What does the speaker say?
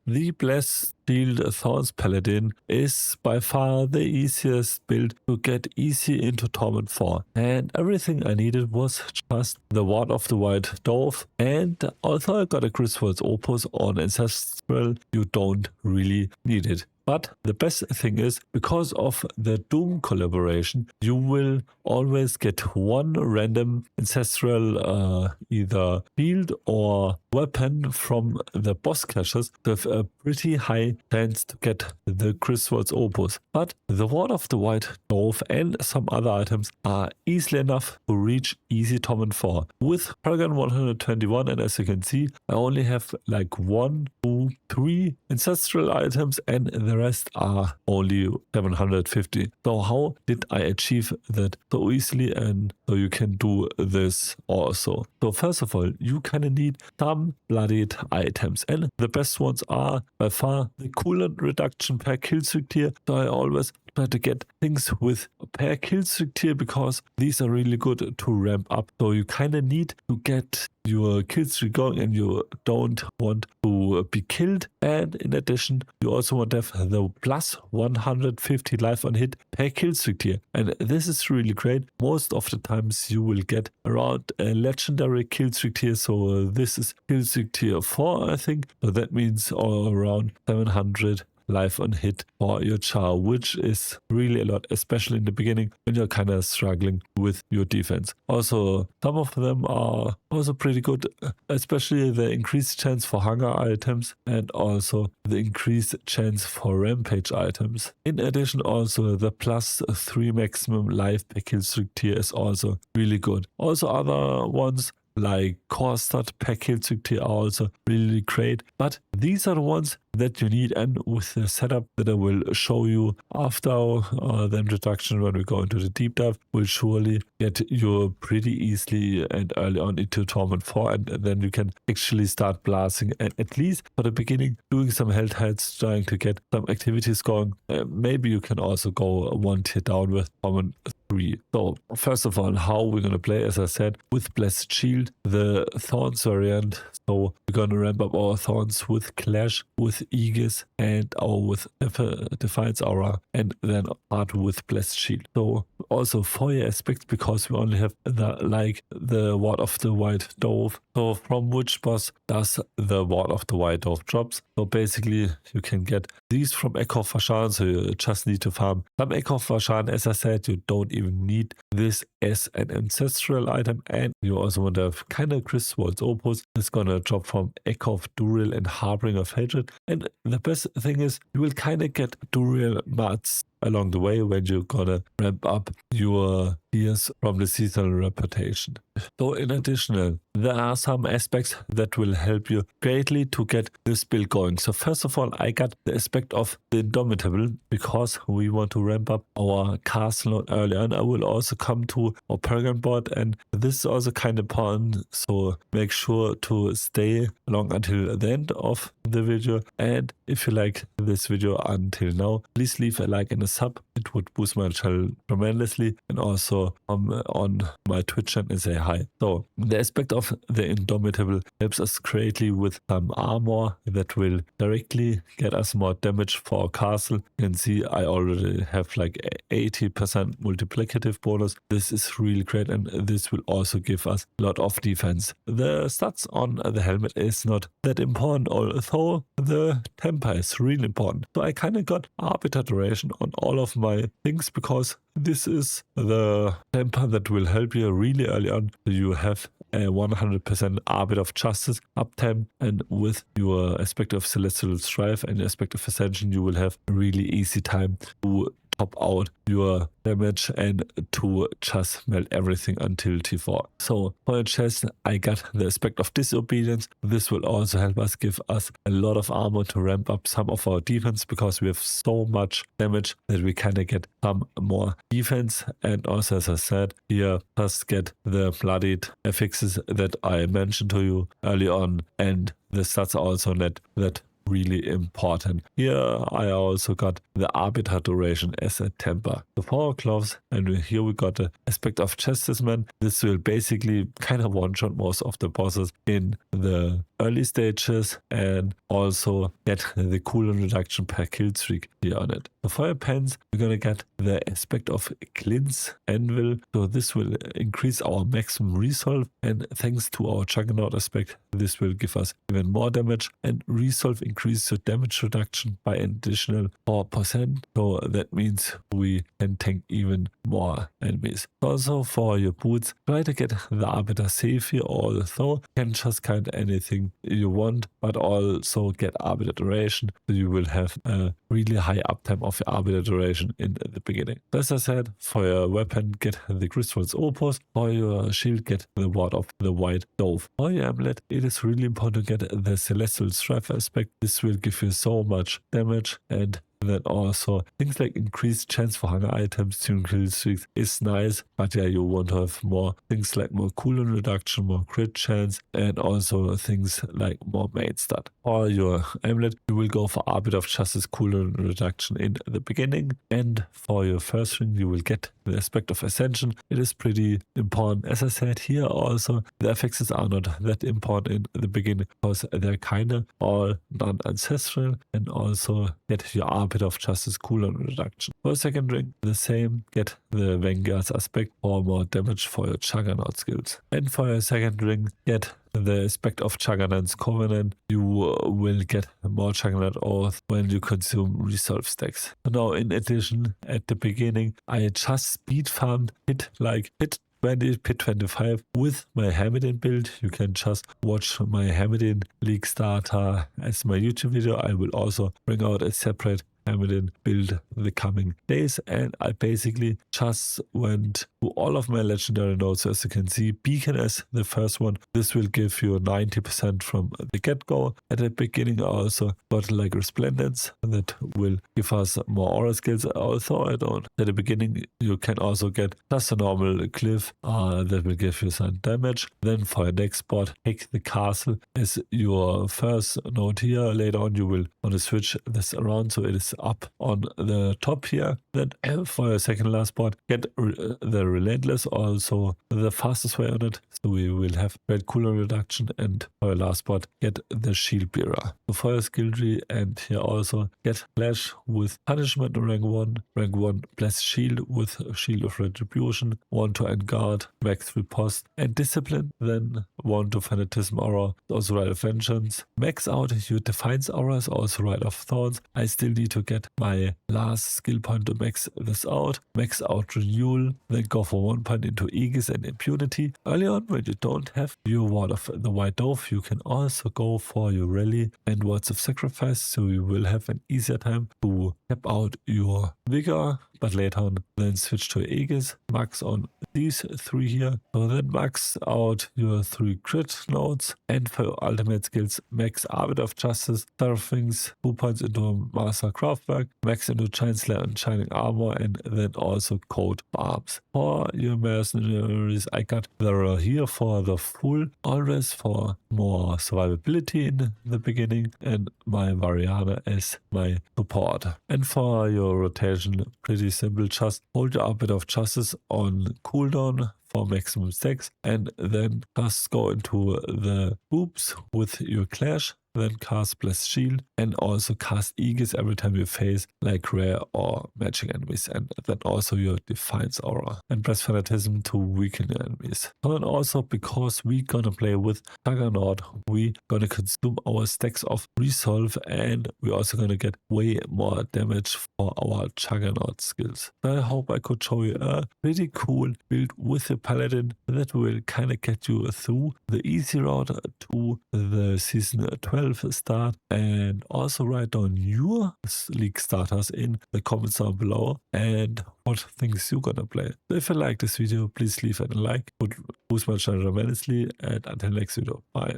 the Blessed Shield Thorns Paladin is by far the easiest build to get easy into Torment 4. And everything I needed was just the Ward of the White Dwarf. And although I got a Griswold's Opus on Ancestral, you don't really need it. But the best thing is, because of the Doom collaboration, you will always get one random ancestral either shield or weapon from the boss catchers with a pretty high chance to get the Griswold's Opus. But the Ward of the White Dwarf and some other items are easily enough to reach easy Torment 4. With Paragon 121, and as you can see, I only have like 1, 2, 3 ancestral items and the rest are only 750. So how did I achieve that so easily? And so you can do this also. So first of all, you kind of need some bloodied items, and the best ones are by far the coolant reduction per kill streak tier. So I always try to get things with per kill streak tier because these are really good to ramp up. So you kind of need to get your kill streak going and you don't want to be killed. And in addition, you also want to have the plus 150 life on hit per kill streak tier. And this is really great. Most of the times you will get around a legendary kill streak tier. So this is kill streak tier 4, I think. So that means around 700 life on hit for your char, which is really a lot, especially in the beginning when you're kind of struggling with your defense. Also, some of them are also pretty good, especially the increased chance for hunger items and also the increased chance for rampage items. In addition, also the plus 3 maximum life per kill streak tier is also really good. Also other ones like core stat per kill streak tier are also really great, but these are the ones that you need, and with the setup that I will show you after the introduction when we go into the deep dive, will surely get you pretty easily and early on into Torment 4, and then you can actually start blasting, and at least for the beginning doing some health heads, trying to get some activities going. Maybe you can also go one tier down with Torment 3. So first of all, how we're going to play, as I said, with Blessed Shield, the Thorns variant. So we're going to ramp up our Thorns with Clash, with Aegis, and our with Defiance Aura, and then start with Blessed Shield. So also 4 aspects, because we only have the Ward of the White Dwarf. So from which boss does the Ward of the White Dwarf drops? So basically you can get these from Echo of Vashan, so you just need to farm some Echo of Vashan. As I said, you don't even need this as an ancestral item, and you also want to have kind of Griswold's Opus. It's gonna drop from Echo of Duril and Harbinger of Hatred. And the best thing is you will kind of get Duril mats along the way when you're gonna ramp up your gears from the seasonal reputation. So in addition, there are some aspects that will help you greatly to get this build going. So first of all, I got the aspect of the Indomitable because we want to ramp up our castle early on. I will also come to our Paragon board, and this is also kind of important, so make sure to stay along until the end of the video. And if you like this video until now, please leave a like and a sub. It would boost my channel tremendously, and also on my Twitch channel and say hi. So the aspect of the Indomitable helps us greatly with some armor that will directly get us more damage for our castle. You can see I already have like 80% multiplicative bonus. This is really great, and this will also give us a lot of defense. The stats on the helmet is not that important, although the temper is really important. So I kind of got Arbiter duration on all of my things because this is the temper that will help you really early on. You have a 100% Arbiter of Justice uptime, and with your aspect of Celestial Strife and aspect of Ascension, you will have a really easy time to top out your damage and to just melt everything until T4. So for your chest, I got the aspect of Disobedience. This will also help us, give us a lot of armor to ramp up some of our defense, because we have so much damage that we kind of get some more defense. And also, as I said, here just get the bloodied affixes that I mentioned to you early on, and the stats are also not that really important. Here I also got the Arbiter duration as a temper. The 4 gloves, and here we got the aspect of Chastisement. This will basically kind of one-shot most of the bosses in the early stages and also get the cooldown reduction per kill streak here on it. So for your pens, we're gonna get the aspect of Clint's Anvil. So this will increase our maximum resolve, and thanks to our Juggernaut aspect, this will give us even more damage, and resolve increases your damage reduction by an additional 4%. So that means we can tank even more enemies. Also for your boots, try to get the Arbiter safe here, although you can just kind anything you want, but also get Arbiter duration, so you will have a really high uptime of your Arbiter duration in the beginning. As I said, for your weapon, get the Crystal's Opus. For your shield, get the Ward of the White Dove. For your amulet, it is really important to get the Celestial Strife aspect. This will give you so much damage, and then also things like increased chance for hunger items during kill streaks is nice, but yeah, you want to have more things like more cooldown reduction, more crit chance, and also things like more main stat. For your amulet, you will go for Arbiter of Justice cooldown reduction in the beginning, and for your first ring, you will get the aspect of Ascension. It is pretty important. As I said here, also the effects are not that important in the beginning because they're kind of all non-ancestral, and also get your Arbiter of Justice cooldown reduction. For second ring, the same, get the Vanguard's aspect for more damage for your Juggernaut skills. And for your second ring, get the aspect of Juggernaut's Covenant. You will get more Juggernaut Oath when you consume resolve stacks. Now, in addition, at the beginning, I just speed farmed hit 20, pit 25 with my Hamidin build. You can just watch my Hamidin League starter as my YouTube video. I will also bring out a separate Hamidin build the coming days, and I basically just went to all of my legendary nodes. As you can see, Beacon as the first one. This will give you 90% from the get-go. At the beginning, I also got like Resplendence that will give us more aura skills. Although I don't. At the beginning, you can also get just a normal Glyph that will give you some damage. Then for your next spot, take the castle as your first node here. Later on, you will want to switch this around so it is up on the top here. Then for your second last spot, get the Relentless, also the fastest way on it. So we will have great cooldown reduction, and for your last spot, get the Shield Bearer. So for your skill tree, and here also get Flash with Punishment rank 1 plus Shield with Shield of Retribution, 1 to End Guard, max Riposte, and Discipline. Then 1 to Fanatism Aura, also Rite of Vengeance. Max out your Defiance Aura is also Rite of Thorns. I still need to get my last skill point to max this out. Max out Renewal, then go for 1 point into Aegis and Impunity. Early on, when you don't have your Ward of the White Dove, you can also go for your Rally and Words of Sacrifice, so you will have an easier time to tap out your Vigor, but later on then switch to Aegis, max on these 3 here. So then max out your 3 crit nodes, and for your ultimate skills, max Arbiter of Justice, Things, 2 points into Master Craftwork, max into Giant Slayer and Shining Armor, and then also Coat Arms. For your mercenaries, I got the here for the full, always for more survivability in the beginning, and my Variana as my support. And for your rotation, pretty simple, just hold your Arbiter of Justice on cooldown for maximum stacks, and then just go into the groups with your Clash, then cast Blessed Shield, and also cast Aegis every time you face like rare or magic enemies, and then also your Defiance Aura, and press Fanatism to weaken your enemies. And then also, because we gonna play with Juggernaut, we gonna consume our stacks of Resolve, and we also gonna get way more damage for our Juggernaut skills. I hope I could show you a pretty cool build with the Paladin that will kind of get you through the easy route to the season 12 start, and also write down your league starters in the comments down below and what things you're gonna play. So if you like this video, please leave a like, would boost my channel tremendously, and until next video, bye.